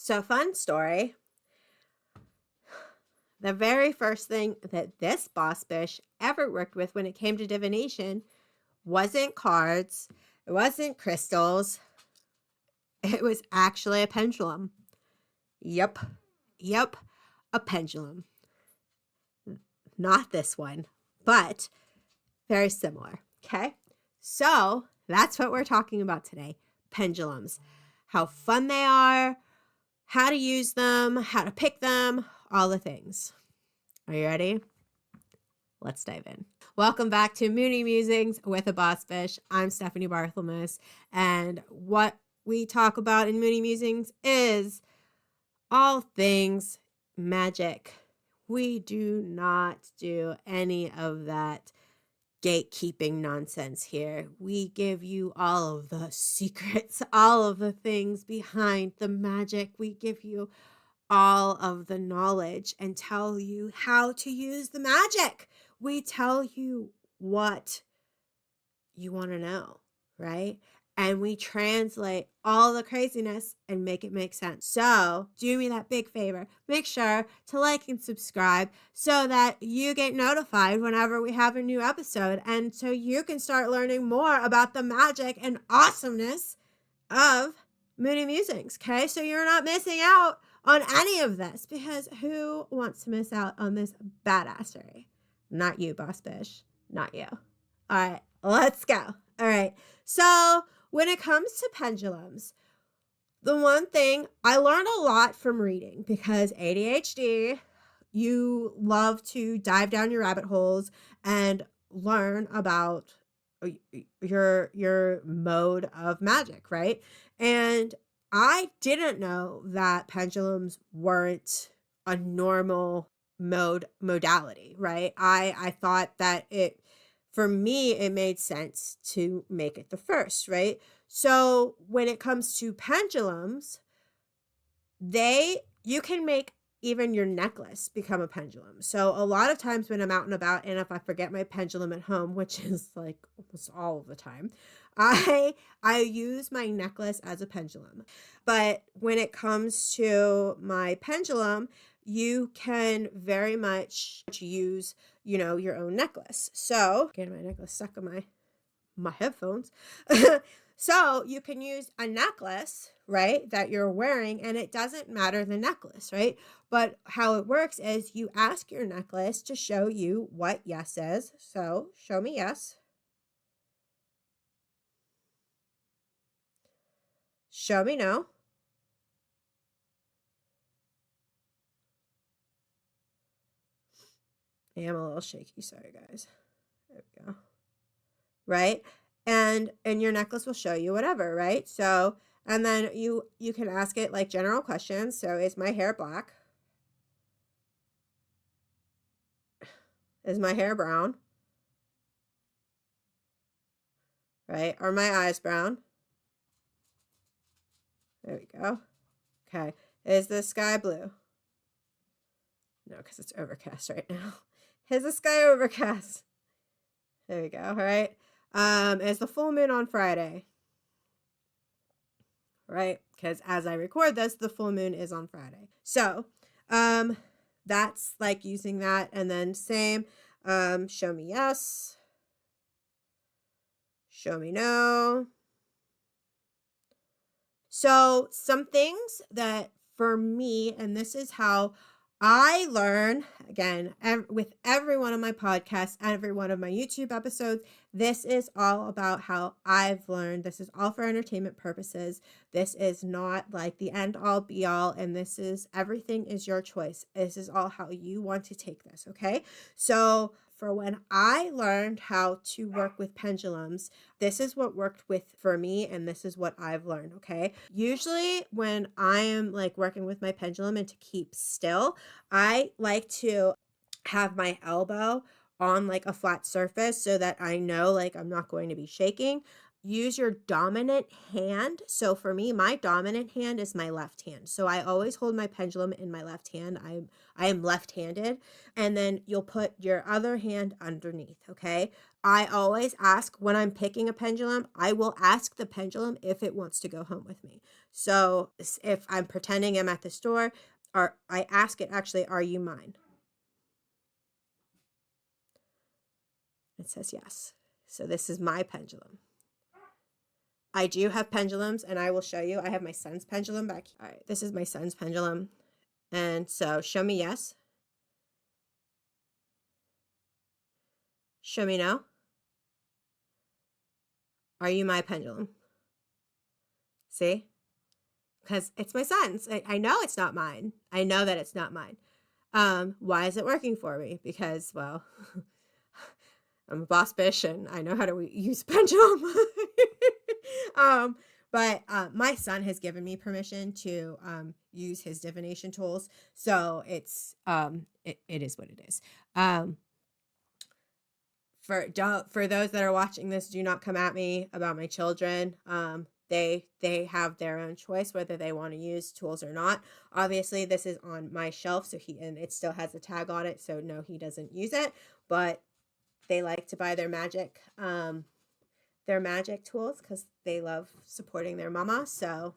So, fun story. The very first thing that this Boss Bish ever worked with when it came to divination wasn't cards, it wasn't crystals, it was actually a pendulum. Yep, a pendulum. Not this one, but very similar. Okay, so that's what we're talking about today, pendulums. How fun they are, how to use them, how to pick them, all the things. Are you ready? Let's dive in. Welcome back to Moony Musings with a Boss Bish. I'm Stephanie Barthelmess, and what we talk about in Moony Musings is all things magic. We do not do any of that gatekeeping nonsense here. We give you all of the secrets, all of the things behind the magic. We give you all of the knowledge and tell you how to use the magic. We tell you what you want to know, right? And we translate all the craziness and make it make sense. So do me that big favor. Make sure to like and subscribe so that you get notified whenever we have a new episode. And so you can start learning more about the magic and awesomeness of Moony Musings. Okay, so you're not missing out on any of this, because who wants to miss out on this badassery? Not you, Boss Bish. Not you. All right, let's go. All right, so when it comes to pendulums, the one thing I learned a lot from reading, because ADHD, you love to dive down your rabbit holes and learn about your mode of magic, right? And I didn't know that pendulums weren't a normal modality, right? I thought that for me, it made sense to make it the first, right? So when it comes to pendulums, you can make even your necklace become a pendulum. So a lot of times when I'm out and about, and if I forget my pendulum at home, which is like almost all of the time, I use my necklace as a pendulum. But when it comes to my pendulum, you can very much use, your own necklace. So, getting my necklace stuck on my headphones. So you can use a necklace, right, that you're wearing, and it doesn't matter the necklace, right? But how it works is you ask your necklace to show you what yes is. So show me yes. Show me no. I am a little shaky. Sorry, guys. There we go. Right? And your necklace will show you whatever, right? So, and then you can ask it like general questions. So, is my hair black? Is my hair brown? Right? Are my eyes brown? There we go. Okay. Is the sky blue? No, because it's overcast right now. Is the sky overcast? There we go. All right. Is the full moon on Friday? Right? Because as I record this, the full moon is on Friday. So, that's like using that. And then same, show me yes. Show me no. So some things that for me, and this is how I learn, again, with every one of my podcasts, every one of my YouTube episodes, this is all about how I've learned. This is all for entertainment purposes. This is not like the end all be all, and this is everything is your choice. This is all how you want to take this, okay? So for when I learned how to work with pendulums, this is what worked for me, and this is what I've learned, okay? Usually when I am like working with my pendulum and to keep still, I like to have my elbow on like a flat surface so that I know like I'm not going to be shaking. Use your dominant hand. So for me, my dominant hand is my left hand. So I always hold my pendulum in my left hand. I am left-handed. And then you'll put your other hand underneath, okay? I always ask when I'm picking a pendulum, I will ask the pendulum if it wants to go home with me. So if I'm pretending I'm at the store, or I ask it actually, are you mine? It says yes. So this is my pendulum. I do have pendulums, and I will show you. I have my son's pendulum back here. All right, this is my son's pendulum. And so show me yes. Show me no. Are you my pendulum? See? Because it's my son's. I know it's not mine. I know that it's not mine. Why is it working for me? Because, well, I'm a Boss Bish and I know how to use pendulum. But my son has given me permission to use his divination tools. So it's it is what it is. For those that are watching this, do not come at me about my children. They have their own choice whether they want to use tools or not. Obviously, this is on my shelf, so and it still has a tag on it, so no, he doesn't use it. But they like to buy their magic tools because they love supporting their mama. So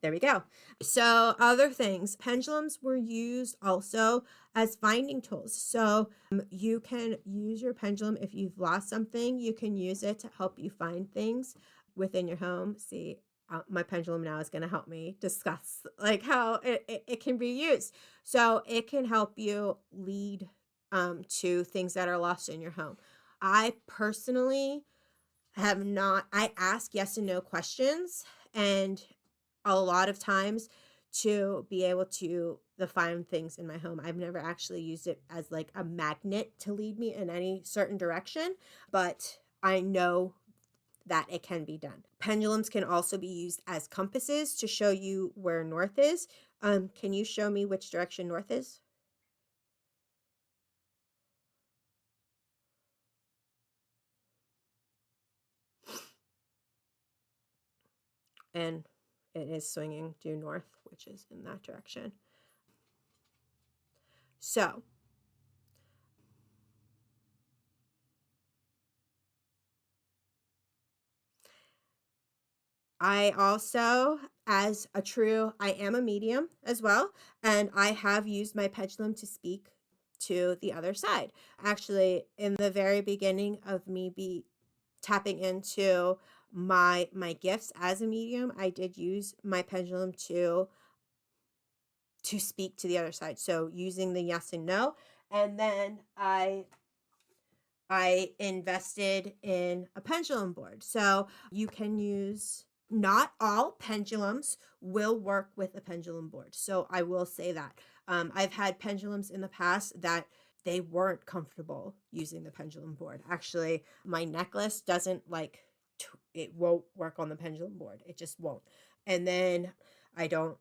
there we go. So other things, pendulums were used also as finding tools. So you can use your pendulum if you've lost something. You can use it to help you find things within your home. See, my pendulum now is going to help me discuss like how it can be used. So it can help you lead to things that are lost in your home. I personally I ask yes and no questions, and a lot of times to be able to find things in my home. I've never actually used it as like a magnet to lead me in any certain direction, but I know that it can be done. Pendulums can also be used as compasses to show you where north is. Can you show me which direction north is? And it is swinging due north, which is in that direction. So I also, I am a medium as well, and I have used my pendulum to speak to the other side. Actually, in the very beginning of me tapping into my gifts as a medium, I did use my pendulum to speak to the other side. So using the yes and no, and then I invested in a pendulum board. So you can use, not all pendulums will work with a pendulum board. So I will say that. I've had pendulums in the past that they weren't comfortable using the pendulum board. Actually, my necklace doesn't it won't work on the pendulum board. It just won't. And then I don't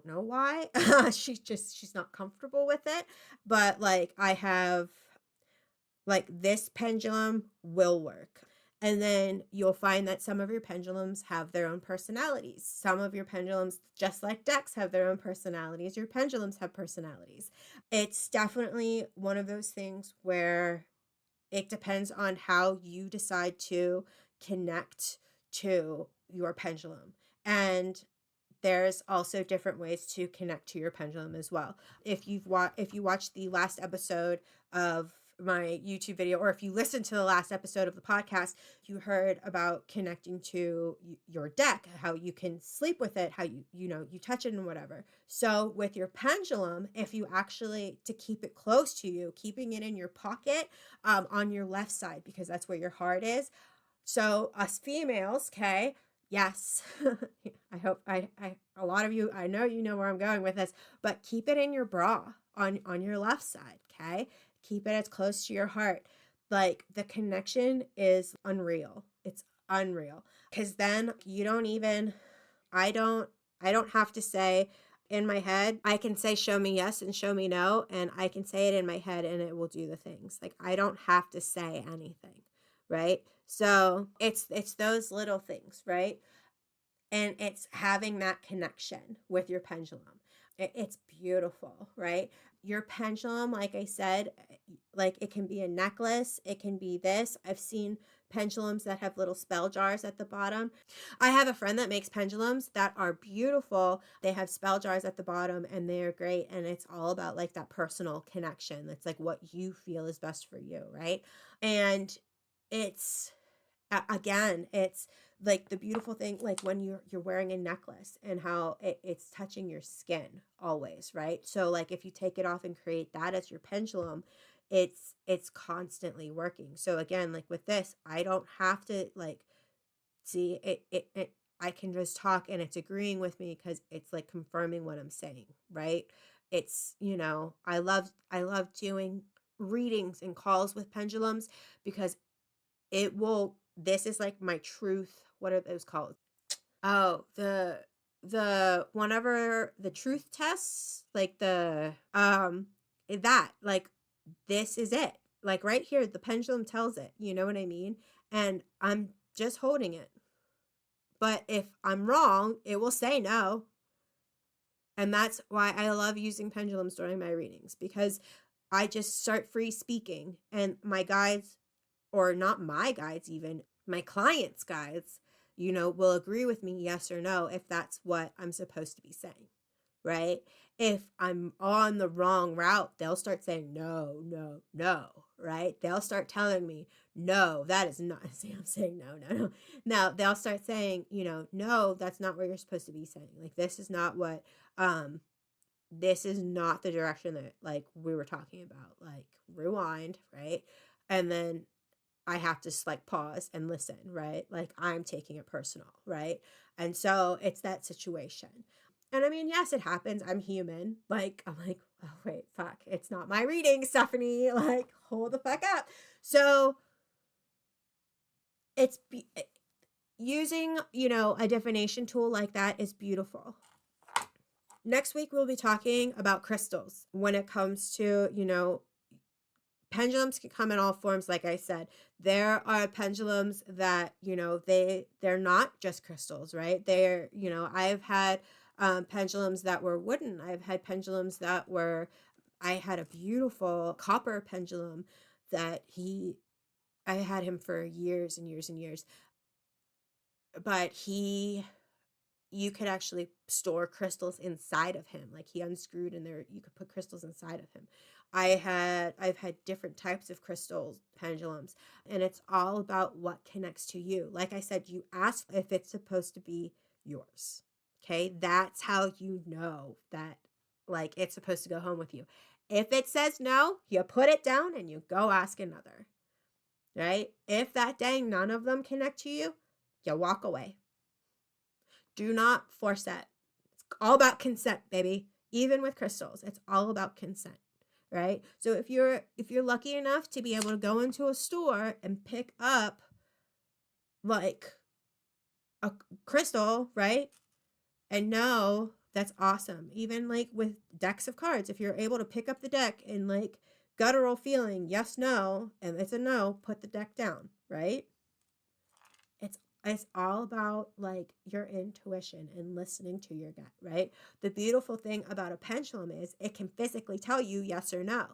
know why. She's not comfortable with it. But like I have, like, this pendulum will work. And then you'll find that some of your pendulums have their own personalities. Some of your pendulums, just like decks, have their own personalities. Your pendulums have personalities. It's definitely one of those things where it depends on how you decide to connect to your pendulum. And there's also different ways to connect to your pendulum as well. If you watched the last episode of my YouTube video, or if you listened to the last episode of the podcast, you heard about connecting to your deck, how you can sleep with it, how you touch it and whatever. So with your pendulum, if you actually, to keep it close to you, keeping it in your pocket, on your left side, because that's where your heart is. So us females, okay, yes. I hope a lot of you, I know you know where I'm going with this, but keep it in your bra on your left side, okay? Keep it as close to your heart. Like, the connection is unreal. It's unreal. Cuz then you don't even I don't have to say in my head. I can say show me yes and show me no, and I can say it in my head and it will do the things. Like, I don't have to say anything, right? So it's those little things, right? and it's having that connection with your pendulum. It's beautiful, right? Your pendulum, like I said, like it can be a necklace, it can be this. I've seen pendulums that have little spell jars at the bottom. I have a friend that makes pendulums that are beautiful. They have spell jars at the bottom and they're great. And it's all about like that personal connection. That's like what you feel is best for you, right? And it's again, it's like the beautiful thing, like when you're wearing a necklace and how it's touching your skin always, right? So like if you take it off and create that as your pendulum, it's constantly working. So again, like with this, I don't have to like see it I can just talk and it's agreeing with me because it's like confirming what I'm saying, right? It's, I love doing readings and calls with pendulums because this is like my truth. What are those called? Oh, the whenever the truth tests, like that, like this is it. Like right here, the pendulum tells it, you know what I mean? And I'm just holding it. But if I'm wrong, it will say no. And that's why I love using pendulums during my readings, because I just start free speaking and my guides, or not my guides even, my clients' guides, will agree with me yes or no if that's what I'm supposed to be saying, right? If I'm on the wrong route, they'll start saying no, no, no, right? They'll start telling me, no, that is not, see, I'm saying no, no, no. Now they'll start saying, no, that's not what you're supposed to be saying. Like, this is not the direction that like we were talking about. Like, rewind, right? And then I have to just like pause and listen, right? Like I'm taking it personal, right? And so it's that situation. And I mean, yes, it happens. I'm human. Like, I'm like, oh, wait, fuck. It's not my reading, Stephanie. Like, hold the fuck up. So using, a divination tool like that is beautiful. Next week, we'll be talking about crystals when it comes to, pendulums can come in all forms. Like I said, there are pendulums that they're not just crystals, right? They're I've had pendulums that were wooden. I've had pendulums that were I had a beautiful copper pendulum that I had him for years and years and years, but you could actually store crystals inside of him. Like he unscrewed and there you could put crystals inside of him. I've had different types of crystals, pendulums, and it's all about what connects to you. Like I said, you ask if it's supposed to be yours. Okay? That's how you know that like it's supposed to go home with you. If it says no, you put it down and you go ask another. Right? If that day none of them connect to you, you walk away. Do not force that. It's all about consent, baby. Even with crystals, it's all about consent, right? So if you're lucky enough to be able to go into a store and pick up like a crystal, right? And no, that's awesome. Even like with decks of cards, if you're able to pick up the deck and like guttural feeling, yes, no, and it's a no, put the deck down, right? It's all about like your intuition and listening to your gut, right? The beautiful thing about a pendulum is it can physically tell you yes or no,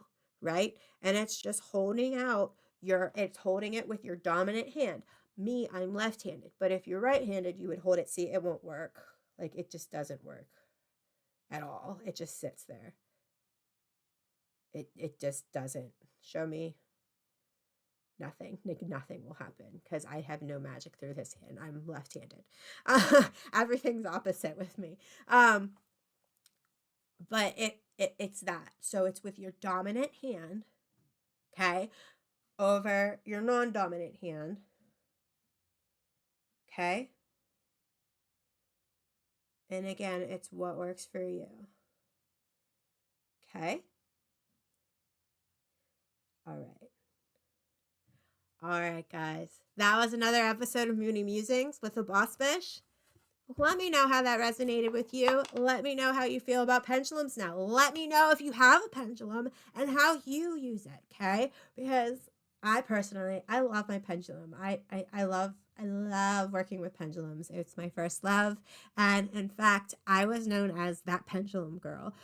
right? And it's just holding it with your dominant hand. Me, I'm left-handed, but if you're right-handed, you would hold it. See, it won't work. Like it just doesn't work at all. It just sits there. It just doesn't. Show me. Nothing will happen because I have no magic through this hand. I'm left-handed. Everything's opposite with me. But it's that. So it's with your dominant hand, okay, over your non-dominant hand, okay? And again, it's what works for you, okay? All right. All right, guys. That was another episode of Moony Musings with the Boss Bish. Let me know how that resonated with you. Let me know how you feel about pendulums now. Let me know if you have a pendulum and how you use it, okay? Because I love my pendulum. I love I love working with pendulums. It's my first love. And in fact, I was known as that pendulum girl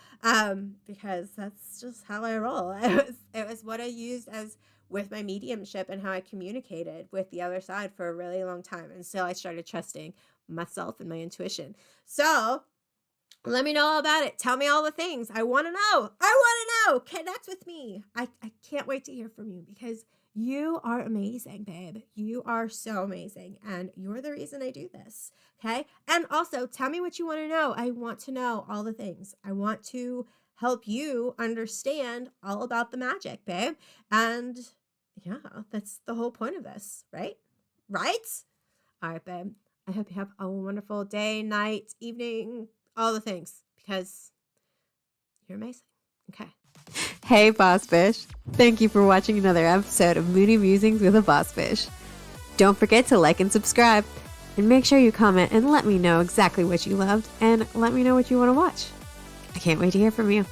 because that's just how I roll. It was what I used as with my mediumship and how I communicated with the other side for a really long time. And so I started trusting myself and my intuition. So let me know all about it. Tell me all the things. I want to know. I want to know. Connect with me. I can't wait to hear from you because you are amazing, babe. You are so amazing. And you're the reason I do this. Okay. And also tell me what you want to know. I want to know all the things. I want to help you understand all about the magic, babe. And yeah, that's the whole point of this, right? Right? All right, babe. I hope you have a wonderful day, night, evening, all the things, because you're amazing. Okay. Hey, Boss Bish. Thank you for watching another episode of Moody Musings with a Boss Bish. Don't forget to like and subscribe, and make sure you comment and let me know exactly what you loved, and let me know what you want to watch. I can't wait to hear from you.